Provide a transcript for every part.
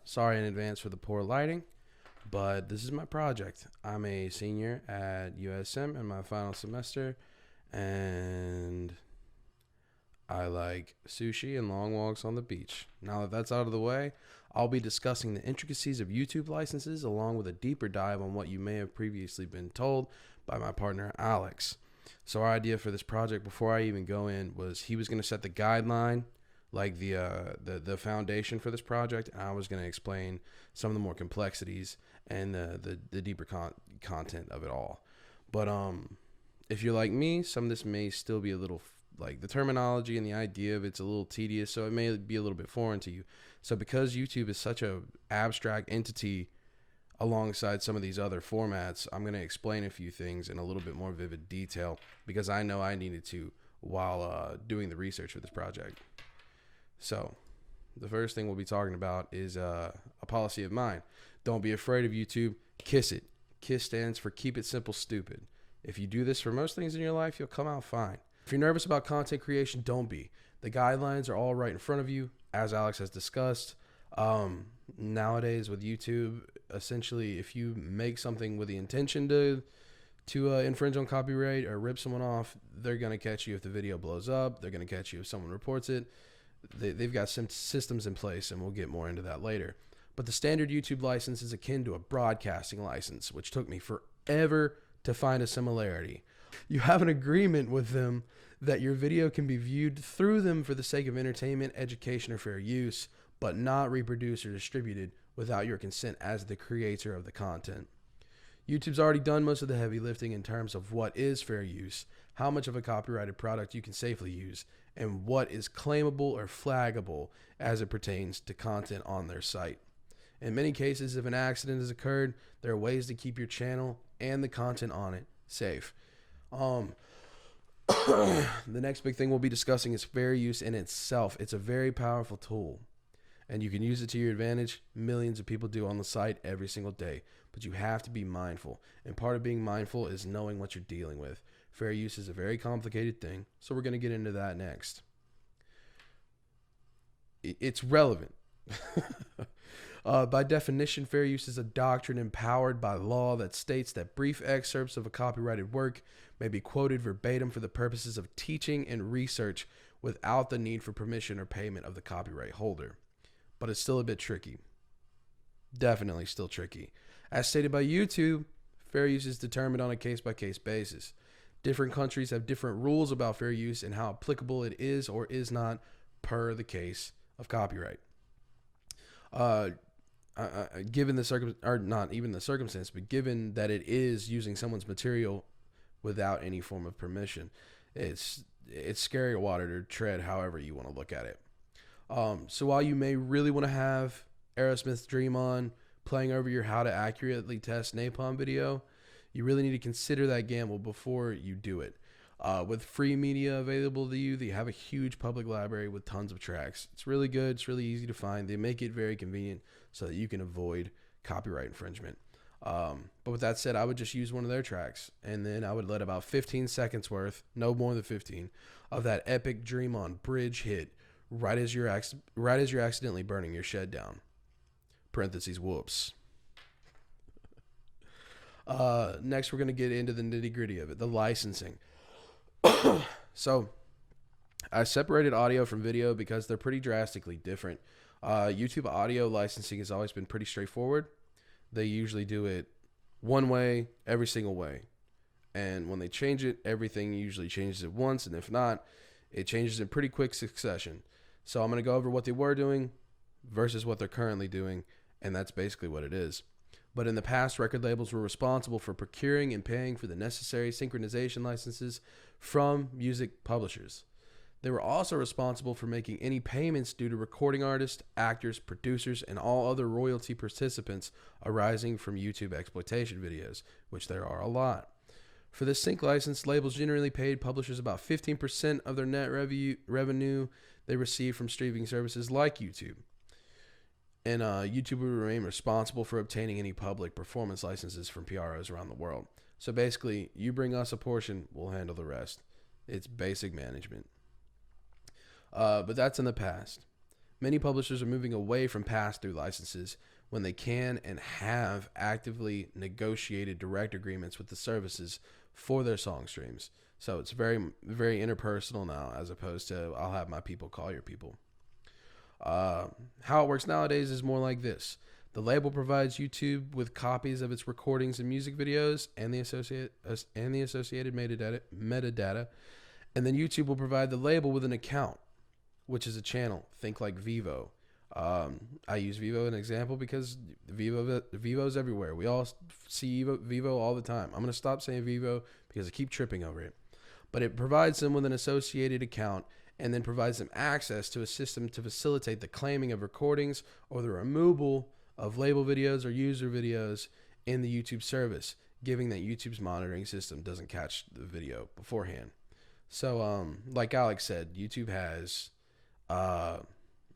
Sorry in advance for the poor lighting, but this is my project. I'm a senior at USM in my final semester, and I like sushi and long walks on the beach. Now that that's out of the way, I'll be discussing the intricacies of YouTube licenses along with a deeper dive on what you may have previously been told by my partner Alex. So our idea for this project before I even go in was he was going to set the guideline, like the foundation for this project, and I was going to explain some of the more complexities and the deeper content of it all. But if you're like me, some of this may still be a little like the terminology and the idea of it's a little tedious, so it may be a little bit foreign to you. So because YouTube is such a abstract entity alongside some of these other formats, I'm going to explain a few things in a little bit more vivid detail because I know I needed to while doing the research for this project. So the first thing we'll be talking about is a policy of mine. Don't be afraid of YouTube. Kiss it. KISS stands for keep it simple, stupid. If you do this for most things in your life, you'll come out fine. If you're nervous about content creation, don't be. The guidelines are all right in front of you, as Alex has discussed. Nowadays with YouTube, essentially, if you make something with the intention to infringe on copyright or rip someone off, they're going to catch you if the video blows up. They're going to catch you if someone reports it. They've got some systems in place, and we'll get more into that later. But the standard YouTube license is akin to a broadcasting license, which took me forever to find a similarity. You have an agreement with them that your video can be viewed through them for the sake of entertainment, education, or fair use, but not reproduced or distributed without your consent as the creator of the content. YouTube's already done most of the heavy lifting in terms of what is fair use, how much of a copyrighted product you can safely use, and what is claimable or flaggable as it pertains to content on their site. In many cases, if an accident has occurred, there are ways to keep your channel and the content on it safe. The next big thing we'll be discussing is fair use in itself. It's a very powerful tool, and you can use it to your advantage. Millions of people do on the site every single day, but you have to be mindful, and part of being mindful is knowing what you're dealing with. Fair use is a very complicated thing, so we're going to get into that next. It's relevant. By definition, fair use is a doctrine empowered by law that states that brief excerpts of a copyrighted work may be quoted verbatim for the purposes of teaching and research without the need for permission or payment of the copyright holder. But it's still a bit tricky. Definitely still tricky. As stated by YouTube, fair use is determined on a case-by-case basis. Different countries have different rules about fair use and how applicable it is or is not per the case of copyright. Given the not even the circumstance, but given that it is using someone's material without any form of permission, it's scary water to tread however you want to look at it. So while you may really want to have Aerosmith's Dream On playing over your how to accurately test napalm video, you really need to consider that gamble before you do it. With free media available to you, they have a huge public library with tons of tracks. It's really good. It's really easy to find. They make it very convenient so that you can avoid copyright infringement. But with that said, I would just use one of their tracks, and then I would let about 15 seconds worth, no more than 15, of that epic Dream On bridge hit right as you're accidentally burning your shed down. Parentheses, whoops. Next, we're going to get into the nitty gritty of it, the licensing. So I separated audio from video because they're pretty drastically different. YouTube audio licensing has always been pretty straightforward. They usually do it one way, every single way. And when they change it, everything usually changes at once. And if not, it changes in pretty quick succession. So I'm going to go over what they were doing versus what they're currently doing. And that's basically what it is. But in the past, record labels were responsible for procuring and paying for the necessary synchronization licenses from music publishers. They were also responsible for making any payments due to recording artists, actors, producers, and all other royalty participants arising from YouTube exploitation videos, which there are a lot. For this sync license, labels generally paid publishers about 15% of their net revenue they receive from streaming services like YouTube. And YouTube would remain responsible for obtaining any public performance licenses from PROs around the world. So basically, you bring us a portion, we'll handle the rest. It's basic management. But that's in the past. Many publishers are moving away from pass-through licenses when they can and have actively negotiated direct agreements with the services for their song streams. So it's very, very interpersonal now, as opposed to I'll have my people call your people. How it works nowadays is more like this. The label provides YouTube with copies of its recordings and music videos and the associated metadata, and then YouTube will provide the label with an account, which is a channel. Think like Vivo. I use Vivo as an example because Vivo's everywhere. We all see Vivo all the time. I'm going to stop saying Vivo because I keep tripping over it. But it provides them with an associated account and then provides them access to a system to facilitate the claiming of recordings or the removal of label videos or user videos in the YouTube service, given that YouTube's monitoring system doesn't catch the video beforehand. So, like Alex said, YouTube has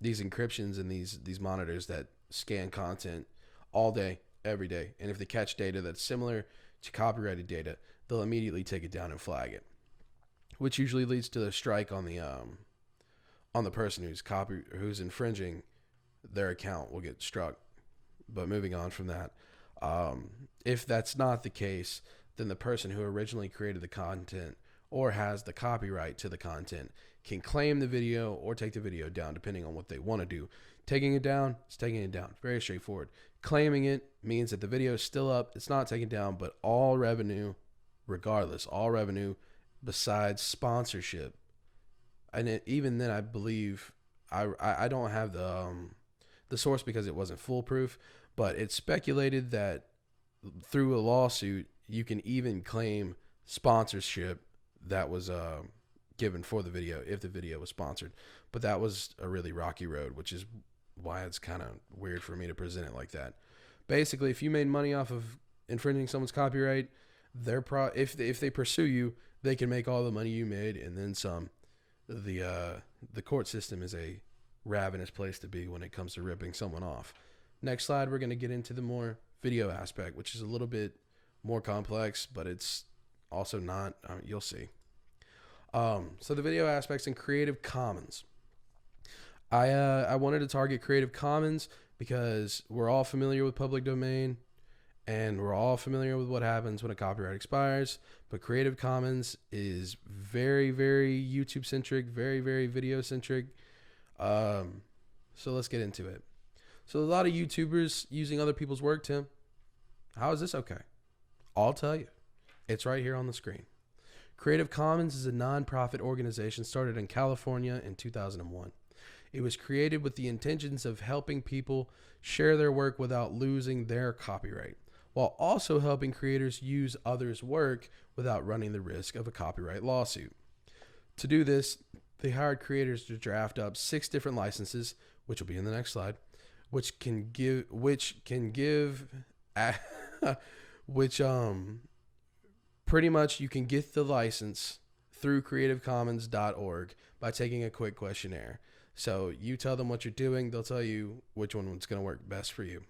these encryptions and these monitors that scan content all day, every day. And if they catch data that's similar to copyrighted data, they'll immediately take it down and flag it, which usually leads to a strike on the person who's infringing their account will get struck. But moving on from that, if that's not the case, then the person who originally created the content or has the copyright to the content can claim the video or take the video down depending on what they want to do. Taking it down is taking it down. Very straightforward. Claiming it means that the video is still up. It's not taken down, but all revenue, regardless, all revenue besides sponsorship. And even then, I believe, I don't have the source because it wasn't foolproof, but it's speculated that through a lawsuit, you can even claim sponsorship that was given for the video if the video was sponsored. But that was a really rocky road, which is why it's kind of weird for me to present it like that. Basically, if you made money off of infringing someone's copyright, if they pursue you, they can make all the money you made and then some. The court system is a ravenous place to be when it comes to ripping someone off. Next slide, we're going to get into the more video aspect, which is a little bit more complex, but it's also not. You'll see. So the video aspects in Creative Commons. I wanted to target Creative Commons because we're all familiar with public domain and we're all familiar with what happens when a copyright expires. But Creative Commons is very, very YouTube centric, very, very video centric. So let's get into it. So a lot of YouTubers using other people's work, Tim. How is this okay? I'll tell you. It's right here on the screen. Creative Commons is a nonprofit organization started in California in 2001. It was created with the intentions of helping people share their work without losing their copyright, while also helping creators use others' work without running the risk of a copyright lawsuit. To do this, they hired creators to draft up 6 different licenses, which will be in the next slide, pretty much you can get the license through creativecommons.org by taking a quick questionnaire. So you tell them what you're doing, they'll tell you which one's going to work best for you.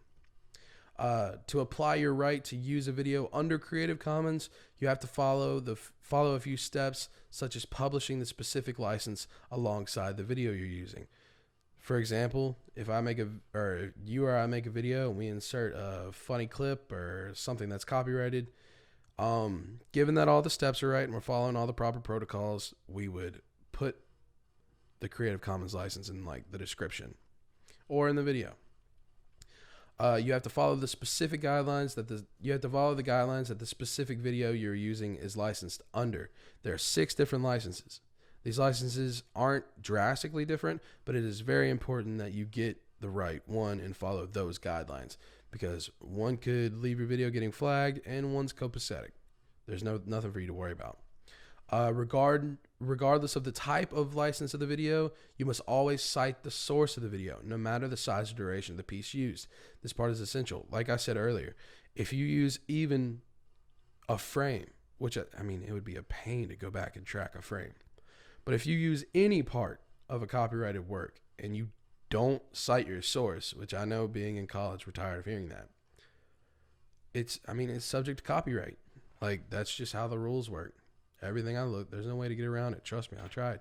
To apply your right to use a video under Creative Commons, you have to follow a few steps, such as publishing the specific license alongside the video you're using. For example, if I make I make a video and we insert a funny clip or something that's copyrighted, given that all the steps are right and we're following all the proper protocols, we would put the Creative Commons license in like the description or in the video. You have to follow the specific guidelines that the specific video you're using is licensed under. There are 6 different licenses. These licenses aren't drastically different, but it is very important that you get the right one and follow those guidelines, because one could leave your video getting flagged and one's copacetic. There's nothing for you to worry about. Regardless of the type of license of the video, you must always cite the source of the video, no matter the size or duration of the piece used. This part is essential. Like I said earlier, if you use even a frame, which I mean, it would be a pain to go back and track a frame. But if you use any part of a copyrighted work and you don't cite your source, which I know being in college, we're tired of hearing that. It's subject to copyright. Like, that's just how the rules work. Everything I look, there's no way to get around it. Trust me, I tried.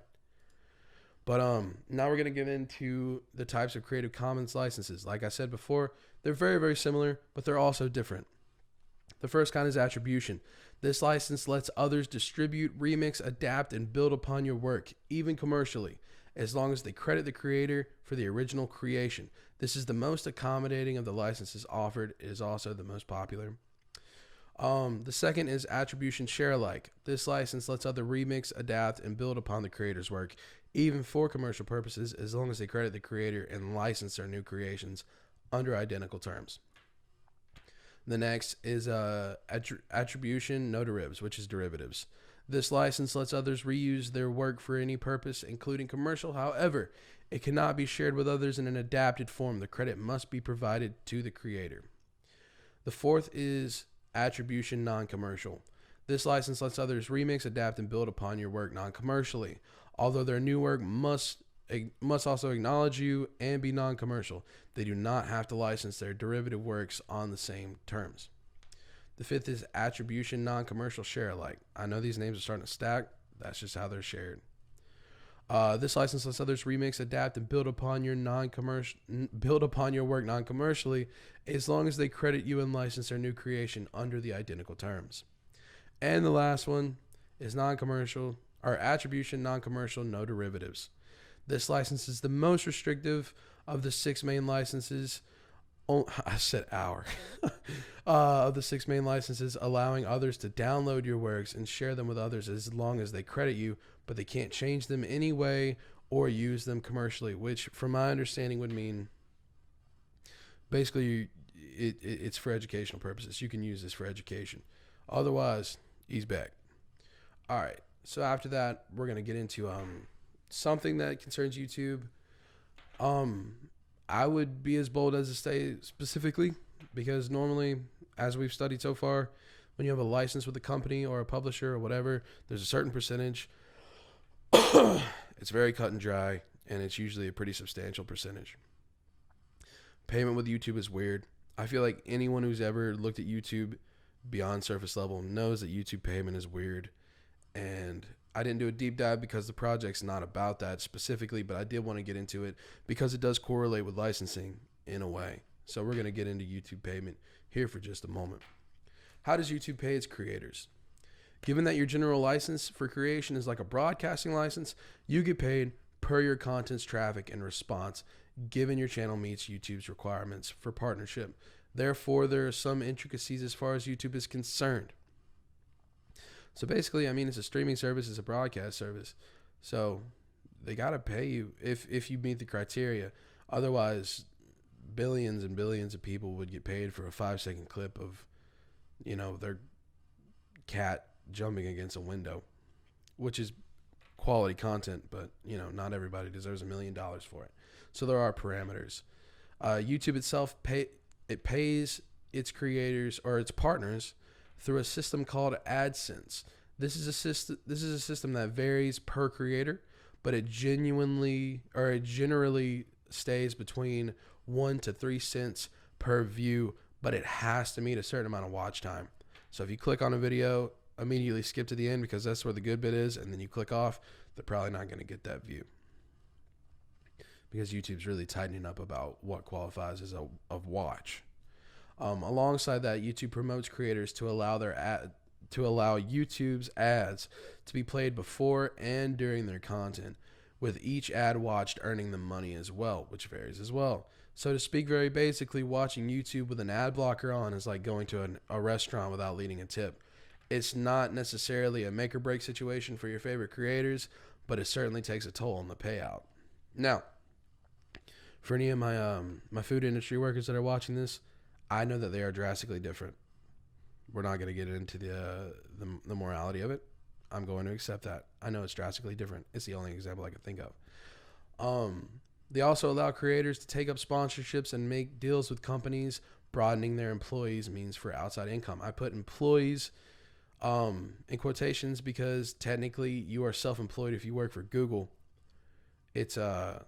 But now we're gonna get into the types of Creative Commons licenses. Like I said before, they're very, very similar, but they're also different. The first kind is attribution. This license lets others distribute, remix, adapt, and build upon your work, even commercially, as long as they credit the creator for the original creation. This is the most accommodating of the licenses offered. It is also the most popular. The second is attribution share alike. This license lets other remix, adapt, and build upon the creator's work, even for commercial purposes, as long as they credit the creator and license their new creations under identical terms. The next is attribution no derivatives, which is derivatives. This license lets others reuse their work for any purpose, including commercial. However, it cannot be shared with others in an adapted form. The credit must be provided to the creator. The fourth is attribution non-commercial. This license lets others remix, adapt, and build upon your work non-commercially, although their new work must also acknowledge you and be non-commercial. They do not have to license their derivative works on the same terms. The fifth is attribution non-commercial share alike. I know these names are starting to stack. That's just how they're shared. This license lets others remix, adapt, and build upon your work non-commercially, as long as they credit you and license their new creation under the identical terms. And the last one is non-commercial or attribution non-commercial no derivatives. This license is the most restrictive of the 6 main licenses. I said our. Of the 6 main licenses, allowing others to download your works and share them with others as long as they credit you, but they can't change them anyway or use them commercially, which from my understanding would mean basically it's for educational purposes. You can use this for education. Otherwise, he's back. All right. So after that, we're going to get into something that concerns YouTube. I would be as bold as to say specifically, because normally, as we've studied so far, when you have a license with a company or a publisher or whatever, there's a certain percentage. It's very cut and dry, and it's usually a pretty substantial percentage. Payment with YouTube is weird. I feel like anyone who's ever looked at YouTube beyond surface level knows that YouTube payment is weird. And I didn't do a deep dive because the project's not about that specifically, but I did want to get into it because it does correlate with licensing in a way. So we're going to get into YouTube payment here for just a moment. How does YouTube pay its creators? Given that your general license for creation is like a broadcasting license, you get paid per your content's traffic and response, given your channel meets YouTube's requirements for partnership. Therefore, there are some intricacies as far as YouTube is concerned. So basically, I mean, it's a streaming service, it's a broadcast service. So they got to pay you if you meet the criteria. Otherwise, billions and billions of people would get paid for a 5-second clip of, their cat jumping against a window, which is quality content, but, not everybody deserves $1 million for it. So there are parameters. YouTube itself pays its creators or its partners through a system called AdSense. This is a system that varies per creator, but it generally stays between 1 to 3 cents per view, but it has to meet a certain amount of watch time. So if you click on a video, immediately skip to the end because that's where the good bit is, and then you click off, they're probably not going to get that view. Because YouTube's really tightening up about what qualifies as a watch. Alongside that, YouTube promotes creators to allow YouTube's ads to be played before and during their content, with each ad watched earning them money as well, which varies as well. So to speak very basically, watching YouTube with an ad blocker on is like going to a restaurant without leaving a tip. It's not necessarily a make or break situation for your favorite creators, but it certainly takes a toll on the payout. Now, for any of my food industry workers that are watching this, I know that they are drastically different. We're not going to get into the morality of it. I'm going to accept that. I know it's drastically different. It's the only example I can think of. They also allow creators to take up sponsorships and make deals with companies, broadening their employees' means for outside income. I put employees in quotations because technically you are self-employed if you work for Google. It's a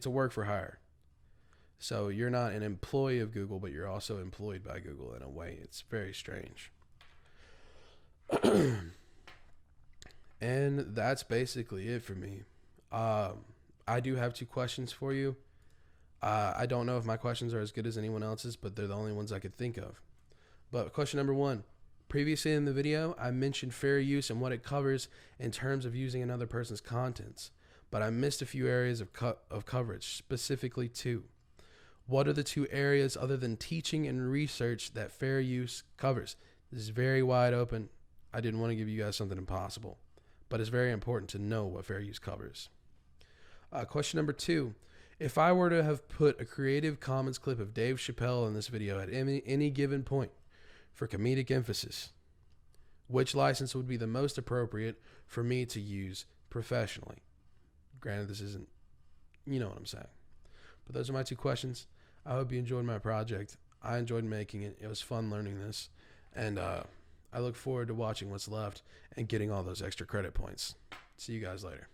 work for hire. So you're not an employee of Google, but you're also employed by Google in a way. It's very strange. And that's basically it for me. I do have 2 questions for you. I don't know if my questions are as good as anyone else's, but they're the only ones I could think of. But question number 1. Previously in the video, I mentioned fair use and what it covers in terms of using another person's contents, but I missed a few areas of coverage, specifically 2. What are the 2 areas other than teaching and research that fair use covers? This is very wide open. I didn't want to give you guys something impossible, but it's very important to know what fair use covers. Question number 2. If I were to have put a Creative Commons clip of Dave Chappelle in this video at any given point for comedic emphasis, which license would be the most appropriate for me to use professionally? Granted, this isn't, you know what I'm saying. But those are my 2 questions. I hope you enjoyed my project. I enjoyed making it. It was fun learning this. And I look forward to watching what's left and getting all those extra credit points. See you guys later.